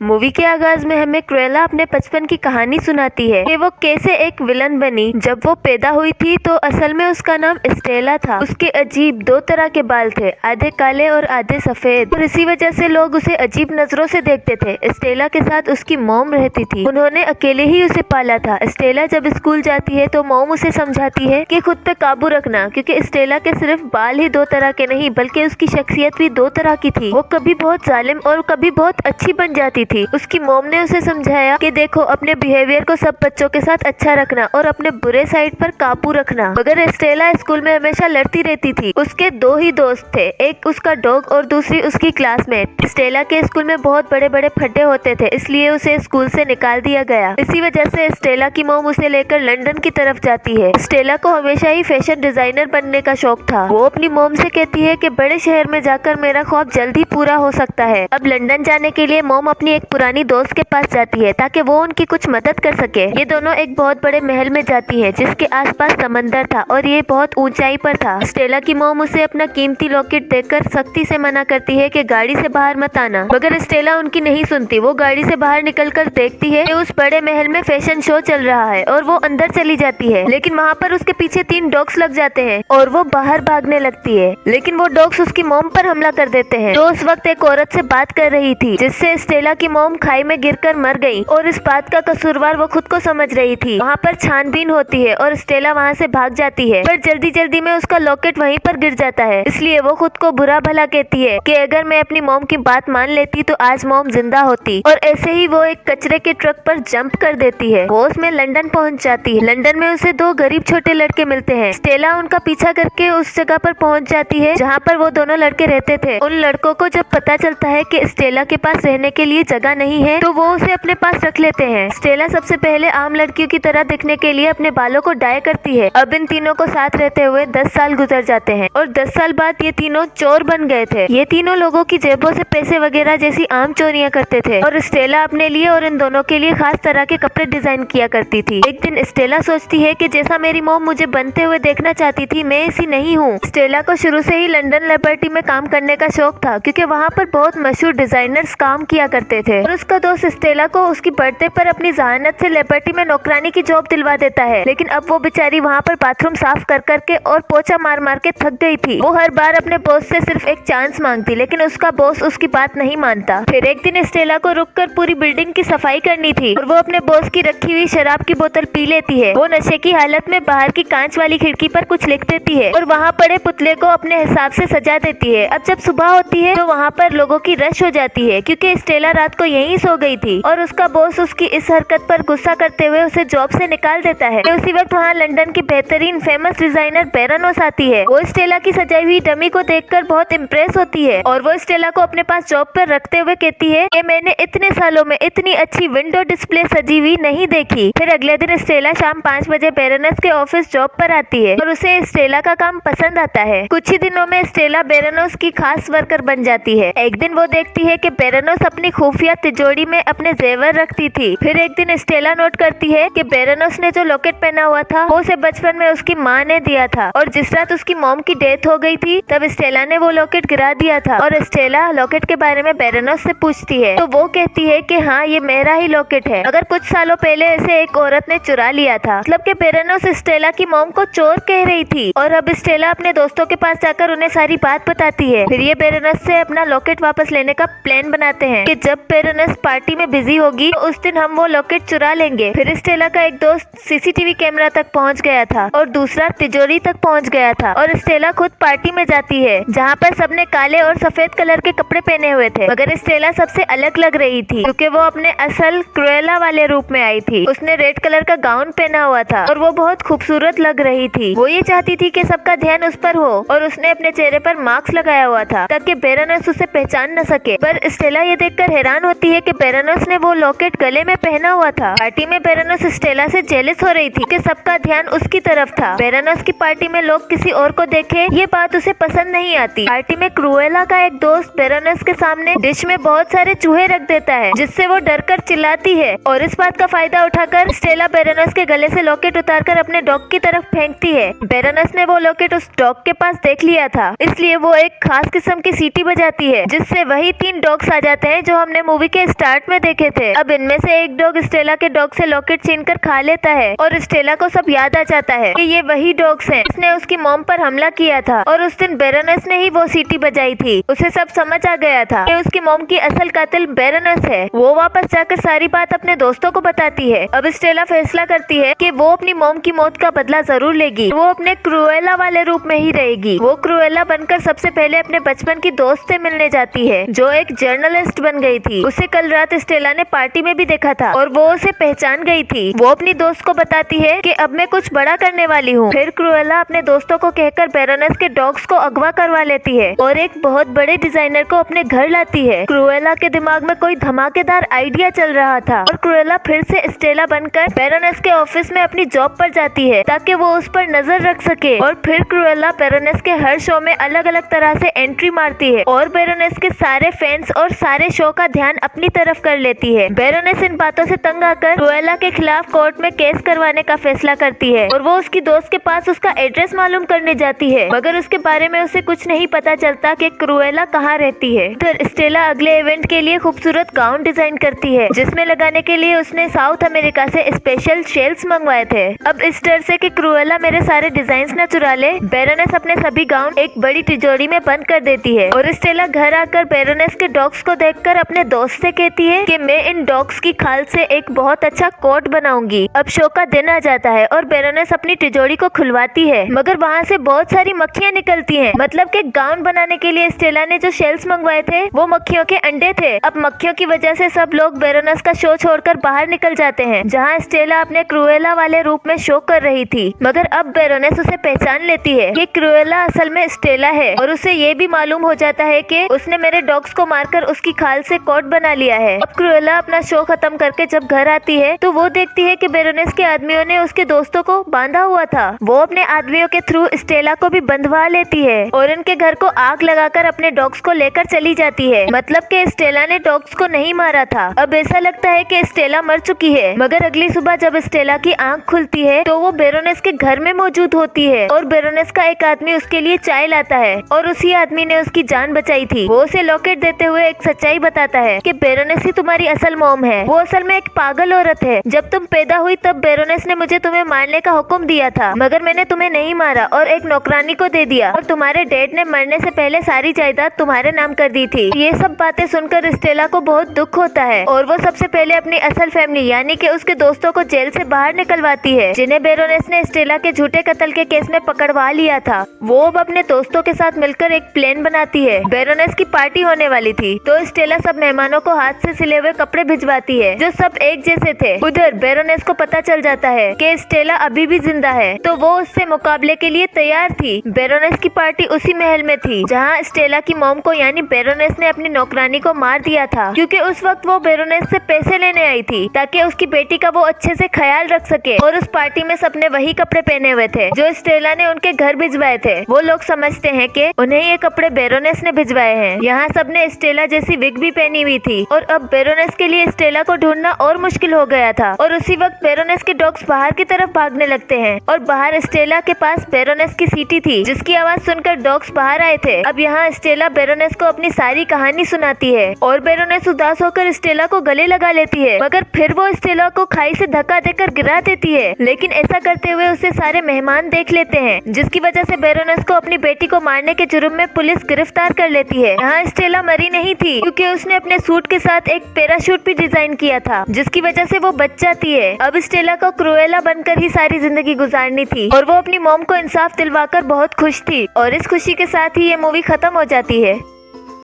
Movie के आगाज में हमें क्रुएला अपने बचपन की कहानी सुनाती है कि वो कैसे एक विलन बनी। जब वो पैदा हुई थी तो असल में उसका नाम स्टेला था। उसके अजीब दो तरह के बाल थे, आधे काले और आधे सफेद, और इसी वजह से लोग उसे अजीब नजरों से देखते थे। स्टेला के साथ उसकी मॉम रहती थी, उन्होंने अकेले ही उसे पाला था। स्टेला जब स्कूल जाती है तो मॉम उसे समझाती है कि खुद पे काबू रखना, क्योंकि स्टेला के सिर्फ बाल ही दो तरह के नहीं बल्कि उसकी शख्सियत भी दो तरह की थी। वो कभी बहुत जालिम और कभी बहुत अच्छी बन जाती थी। उसकी मॉम ने उसे समझाया कि देखो, अपने बिहेवियर को सब बच्चों के साथ अच्छा रखना और अपने बुरे साइड पर काबू रखना। मगर स्टेला स्कूल में हमेशा लड़ती रहती थी। उसके दो ही दोस्त थे, एक उसका डॉग और दूसरी उसकी क्लासमेट। स्टेला के स्कूल में बहुत बड़े बड़े खड्डे होते थे, इसलिए उसे स्कूल से निकाल दिया गया। इसी वजह से स्टेला की मॉम उसे लेकर लंदन की तरफ जाती है। स्टेला को हमेशा ही फैशन डिजाइनर बनने का शौक था। वो अपनी मॉम से कहती है कि बड़े शहर में जाकर मेरा ख्वाब जल्दी पूरा हो सकता है। अब लंदन जाने के लिए मॉम अपनी एक पुरानी दोस्त के पास जाती है ताकि वो उनकी कुछ मदद कर सके। ये दोनों एक बहुत बड़े महल में जाती है जिसके आसपास समंदर था और ये बहुत ऊंचाई पर था। स्टेला की मॉम उसे अपना कीमती लॉकेट देकर सख्ती से मना करती है कि गाड़ी से बाहर मत आना, मगर स्टेला उनकी नहीं सुनती। वो गाड़ी से बाहर निकलकर देखती है कि उस बड़े महल में फैशन शो चल रहा है और वो अंदर चली जाती है, लेकिन वहाँ पर उसके पीछे 3 डॉग्स लग जाते हैं और वो बाहर भागने लगती है, लेकिन वो डॉग्स उसकी मॉम पर हमला कर देते हैं। तो उस वक्त एक औरत से बात कर रही थी जिससे स्टेला की मॉम खाई में गिरकर मर गई और इस बात का कसूरवार वो खुद को समझ रही थी। वहाँ पर छानबीन होती है और स्टेला वहाँ से भाग जाती है, पर जल्दी जल्दी में उसका लॉकेट वहीं पर गिर जाता है। इसलिए वो खुद को बुरा भला कहती है कि अगर मैं अपनी मॉम की बात मान लेती तो आज मॉम जिंदा होती। और ऐसे ही वो एक कचरे के ट्रक पर जंप कर देती है। वो उसमें लंदन पहुँच जाती है। लंदन में उसे 2 गरीब छोटे लड़के मिलते हैं। स्टेला उनका पीछा करके उस जगह पर पहुँच जाती है जहाँ पर वो दोनों लड़के रहते थे। उन लड़कों को जब पता चलता है कि स्टेला के पास रहने के लिए जगह नहीं है तो वो उसे अपने पास रख लेते हैं। स्टेला सबसे पहले आम लड़कियों की तरह दिखने के लिए अपने बालों को डाई करती है। अब इन तीनों को साथ रहते हुए 10 साल गुजर जाते हैं और 10 साल बाद ये तीनों चोर बन गए थे। ये तीनों लोगों की जेबों से पैसे वगैरह जैसी आम चोरियां करते थे और स्टेला अपने लिए और इन दोनों के लिए खास तरह के कपड़े डिजाइन किया करती थी। एक दिन स्टेला सोचती है कि जैसा मेरी मॉम मुझे बनते हुए देखना चाहती थी, मैं ऐसी नहीं हूँ। स्टेला को शुरू से ही लंदन लिबर्टी में काम करने का शौक था क्योंकि वहाँ पर बहुत मशहूर डिजाइनर्स काम किया करते थे। और उसका दोस्त स्टेला को उसकी बर्थडे पर अपनी जहानत से लिबर्टी में नौकरानी की जॉब दिलवा देता है, लेकिन अब वो बेचारी वहाँ पर बाथरूम साफ कर करके और पोछा मार मार के थक गई थी। वो हर बार अपने बॉस से सिर्फ एक चांस मांगती, लेकिन उसका बॉस उसकी बात नहीं मानता। फिर एक दिन स्टेला को रुककर पूरी बिल्डिंग की सफाई करनी थी और वो अपने बॉस की रखी हुई शराब की बोतल पी लेती है। वो नशे की हालत में बाहर की कांच वाली खिड़की पर कुछ लिख देती है और वहाँ पड़े पुतले को अपने हिसाब से सजा देती है। अब जब सुबह होती है तो वहाँ पर लोगों की रश हो जाती है क्योंकि स्टेला रात को यहीं सो गई थी और उसका बॉस उसकी इस हरकत पर गुस्सा करते हुए उसे जॉब से निकाल देता है। उसी वक्त वहाँ लंदन की बेहतरीन फेमस डिजाइनर बेरानोस आती है। वो स्टेला की सजाई हुई डमी को देखकर बहुत इम्प्रेस होती है और वो स्टेला को अपने पास जॉब पर रखते हुए कहती है कि मैंने इतने सालों में इतनी अच्छी विंडो डिस्प्ले सजी हुई नहीं देखी। फिर अगले दिन स्टेला शाम 5 बजे बेरानोस के ऑफिस जॉब पर आती है और उसे स्टेला का काम पसंद आता है। कुछ ही दिनों में स्टेला बेरानोस की खास वर्कर बन जाती है। एक दिन वो देखती है कि बेरानोस अपनी खुफिया तिजोरी में अपने जेवर रखती थी। फिर एक दिन स्टेला नोट करती है कि बेरानोस ने जो लॉकेट पहना हुआ था वो उसे बचपन में उसकी माँ ने दिया था और जिस रात उसकी मॉम की डेथ हो गई थी तब स्टेला ने वो लॉकेट गिरा दिया था। और स्टेला लॉकेट के बारे में बेरानोस से पूछती है तो वो कहती है कि हाँ, ये मेरा ही लॉकेट है, अगर कुछ सालों पहले ऐसे एक औरत ने चुरा लिया था। मतलब कि बेरानोस स्टेला की मॉम को चोर कह रही थी और अब स्टेला अपने दोस्तों के पास जाकर उन्हें सारी बात बताती है। फिर ये बेरानोस से अपना लॉकेट वापस लेने का प्लान बनाते हैं कि जब बेरानोस पार्टी में बिजी होगी तो उस दिन हम वो लॉकेट चुरा लेंगे। फिर स्टेला का एक दोस्त सीसीटीवी कैमरा तक पहुंच गया था और दूसरा तिजोरी तक पहुंच गया था और स्टेला खुद पार्टी में जाती है जहां पर सबने काले और सफेद कलर के कपड़े पहने हुए थे, मगर स्टेला सबसे अलग लग रही थी क्योंकि वो अपने असल क्रुएला वाले रूप में आई थी। उसने रेड कलर का गाउन पहना हुआ था और वो बहुत खूबसूरत लग रही थी। वो ये चाहती थी कि सबका ध्यान उस पर हो और उसने अपने चेहरे पर मास्क लगाया हुआ था ताकि बेरानोस उसे पहचान न सके। पर स्टेला ये देखकर हैरान होती है कि बेरानोस ने वो लॉकेट गले में पहना हुआ था। पार्टी में बेरानोस स्टेला से जेलस हो रही थी कि सबका ध्यान उसकी तरफ था। बेरानोस की पार्टी में लोग किसी और को देखे ये बात उसे पसंद नहीं आती। पार्टी में क्रुएला का एक दोस्त बेरानोस के सामने डिश में बहुत सारे चूहे रख देता है जिससे वो डरकर चिल्लाती है और इस बात का फायदा उठाकर स्टेला बेरानोस के गले से लॉकेट उतारकर अपने डॉग की तरफ फेंकती है। बेरानोस ने वो लॉकेट उस डॉग के पास देख लिया था, इसलिए वो एक खास किस्म की सीटी बजाती है जिससे वही 3 डॉग्स आ जाते हैं जो हमने मूवी के स्टार्ट में देखे थे। अब इनमें से एक डॉग स्टेला के डॉग से लॉकेट छीनकर खा लेता है और स्टेला को सब याद आ जाता है कि ये वही डॉग्स हैं जिसने उसकी मॉम पर हमला किया था और उस दिन बेरोनेस ने ही वो सीटी बजाई थी। उसे सब समझ आ गया था कि उसकी मॉम की असल कातिल बेरोनेस है। वो वापस जाकर सारी बात अपने दोस्तों को बताती है। अब स्टेला फैसला करती है कि वो अपनी मॉम की मौत का बदला जरूर लेगी। वो अपने क्रूएला वाले रूप में ही रहेगी। वो क्रूएला बनकर सबसे पहले अपने बचपन की दोस्त से मिलने जाती है जो एक जर्नलिस्ट बन गई थी। उसे कल रात स्टेला ने पार्टी में भी देखा था और वो उसे पहचान गई थी। वो अपनी दोस्त को बताती है कि अब मैं कुछ बड़ा करने वाली हूँ। फिर क्रूएला अपने दोस्तों को कहकर बेरोनेस के डॉग्स को अगवा करवा लेती है और एक बहुत बड़े डिजाइनर को अपने घर लाती है। क्रूएला के दिमाग में कोई धमाकेदार आइडिया चल रहा था और क्रूएला फिर से स्टेला बनकर बेरोनेस के ऑफिस में अपनी जॉब पर जाती है ताकि वो उस पर नजर रख सके। और फिर क्रूएला बेरोनेस के हर शो में अलग अलग तरह से एंट्री मारती है और बेरोनेस के सारे फैंस और सारे शो का ध्यान अपनी तरफ कर लेती है। बेरोनेस इन बातों से तंग आकर क्रूएला के खिलाफ कोर्ट में केस करवाने का फैसला करती है और वो उसकी दोस्त के पास उसका एड्रेस मालूम करने जाती है, मगर उसके बारे में उसे कुछ नहीं पता चलता कि क्रूएला कहाँ रहती है। फिर स्टेला अगले इवेंट के लिए खूबसूरत गाउन डिजाइन करती है जिसमें लगाने के लिए उसने साउथ अमेरिका से स्पेशल शेल्स मंगवाए थे। अब इस डर से कि क्रूएला मेरे सारे डिजाइन न चुरा ले, बेरोनेस अपने सभी गाउन एक बड़ी तिजोरी में बंद कर देती है और स्टेला घर आकर बेरोनेस के डॉग्स को देखकर अपने दोस्त से कहती है कि मैं इन डॉग्स की खाल से एक बहुत अच्छा कोट बनाऊंगी। अब शो का दिन आ जाता है और बेरोनेस अपनी तिजोरी को खुलवाती है, मगर वहाँ से बहुत सारी मक्खियाँ निकलती हैं। मतलब कि गाउन बनाने के लिए स्टेला ने जो शेल्स मंगवाए थे वो मक्खियों के अंडे थे। अब मक्खियों की वजह से सब लोग बेरोनेस का शो छोड़कर बाहर निकल जाते हैं जहाँ स्टेला अपने क्रूएला वाले रूप में शो कर रही थी। मगर अब बेरोनेस उसे पहचान लेती है कि क्रूएला असल में स्टेला है और उसे ये भी मालूम हो जाता है कि उसने मेरे डॉग्स को मारकर उसकी खाल से कोट बना लिया है। अब क्रूएला अपना शो खत्म करके जब घर आती है तो वो देखती है कि बेरोनेस के आदमियों ने उसके दोस्तों को बांधा हुआ था। वो अपने आदमियों के थ्रू स्टेला को भी बंधवा लेती है और उनके घर को आग लगाकर अपने डॉग्स को लेकर चली जाती है। मतलब कि स्टेला ने डॉग्स को नहीं मारा था। अब ऐसा लगता है कि स्टेला मर चुकी है, मगर अगली सुबह जब स्टेला की आंख खुलती है तो वो बेरोनेस के घर में मौजूद होती है और बेरोनेस का एक आदमी उसके लिए चाय लाता है और उसी आदमी ने उसकी जान बचाई थी। वो उसे लॉकेट देते हुए एक सच्चाई बताता है कि बेरोनेस ही तुम्हारी असल मॉम है। वो असल में एक पागल औरत है। जब तुम पैदा हुई तब बेरोनेस ने मुझे तुम्हें मारने का हुक्म दिया था, मगर मैंने तुम्हें नहीं मारा और एक नौकरानी को दे दिया और तुम्हारे डैड ने मरने से पहले सारी जायदाद तुम्हारे नाम कर दी थी। ये सब बातें सुनकर स्टेला को बहुत दुख होता है और वो सबसे पहले अपनी असल फैमिली यानी कि उसके दोस्तों को जेल से बाहर निकलवाती है जिन्हें बेरोनेस ने स्टेला के झूठे कत्ल के केस में पकड़वा लिया था। वो अब अपने दोस्तों के साथ मिलकर एक प्लान बनाती है। बेरोनेस की पार्टी होने वाली थी तो स्टेला सब मेहमानों को हाथ से सिले हुए कपड़े भिजवाती है जो सब एक जैसे थे। उधर बेरोनेस को पता चल जाता है कि स्टेला अभी भी जिंदा है तो वो उससे मुकाबले के लिए तैयार थी। बेरोनेस की पार्टी उसी महल में थी जहाँ स्टेला की मॉम को यानी बेरोनेस ने अपनी नौकरानी को मार दिया था, क्योंकि उस वक्त वो बेरोनेस से पैसे लेने आई थी ताकि उसकी बेटी का वो अच्छे से ख्याल रख सके। और उस पार्टी में सबने वही कपड़े पहने हुए थे जो स्टेला ने उनके घर भिजवाए थे। वो लोग समझते हैं कि उन्हें ये कपड़े बेरोनेस ने भिजवाए हैं। यहाँ सबने स्टेला जैसी विग भी पहनी हुई थी और अब बेरोनेस के लिए स्टेला को ढूंढना और मुश्किल हो गया था। और उसी वक्त बेरोनेस के डॉग्स बाहर की तरफ भागने लगते हैं और बाहर स्टेला के पास बेरोनेस की सीटी थी जिसकी आवाज सुनकर डॉग्स बाहर आए थे। अब यहाँ स्टेला बेरोनेस को अपनी सारी कहानी सुनाती है और बेरोनेस उदास होकर स्टेला को गले लगा लेती है, मगर फिर वो स्टेला को खाई से धक्का देकर गिरा देती है। लेकिन ऐसा करते हुए उसे सारे मेहमान देख लेते हैं जिसकी वजह से बेरोनेस को अपनी बेटी को मारने के जुर्म में पुलिस गिरफ्तार कर लेती है। यहाँ स्टेला मरी नहीं थी क्योंकि उसने अपने सूट के साथ एक पैराशूट भी डिजाइन किया था जिसकी वजह से वो बच जाती है। अब स्टेला को क्रूएला बनकर ही सारी जिंदगी गुजारनी थी और वो अपनी मॉम को इंसाफ दिलवाकर बहुत खुश थी और इस खुशी के साथ ही ये मूवी खत्म हो जाती है।